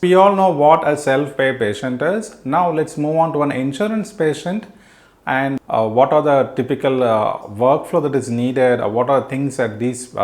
We all know what a self-pay patient is. Now let's move on to an insurance patient and what are the typical workflow that is needed, or what are things that these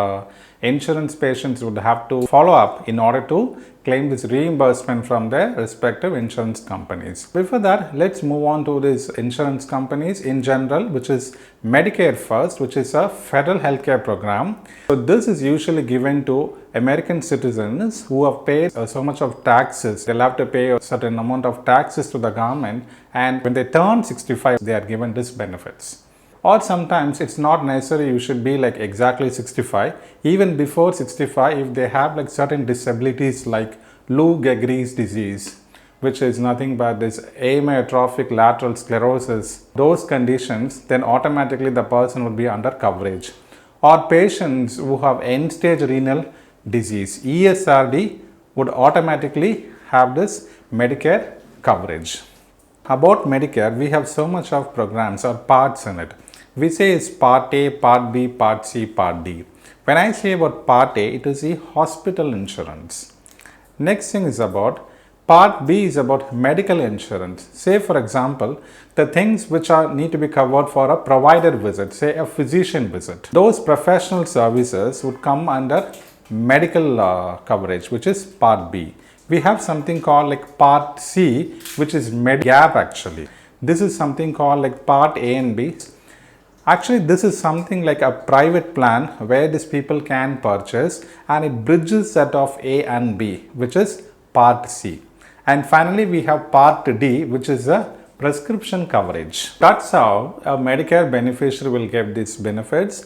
insurance patients would have to follow up in order to claim this reimbursement from their respective insurance companies. Before that, let's move on to these insurance companies in general, which is Medicare First, which is a federal healthcare program. So this is usually given to American citizens who have paid so much of taxes. They'll have to pay a certain amount of taxes to the government, and when they turn 65, they are given these benefits. Or sometimes it's not necessary you should be like exactly 65. Even before 65, if they have like certain disabilities like Lou Gehrig's disease, which is nothing but this amyotrophic lateral sclerosis, those conditions, then automatically the person would be under coverage. Or patients who have end-stage renal disease, ESRD, would automatically have this Medicare coverage. About Medicare, we have so much of programs or parts in it. We say it's Part A, Part B, Part C, Part D. When I say about Part A, it is the hospital insurance. Next thing is about Part B is about medical insurance. Say for example, the things which need to be covered for a provider visit, say a physician visit. Those professional services would come under medical coverage, which is Part B. We have something called like Part C, which is Medigap actually. This is something called like Part A and B. Actually, this is something like a private plan where these people can purchase, and it bridges that of A and B, which is Part C. And finally, we have Part D, which is a prescription coverage. That's how a Medicare beneficiary will get these benefits.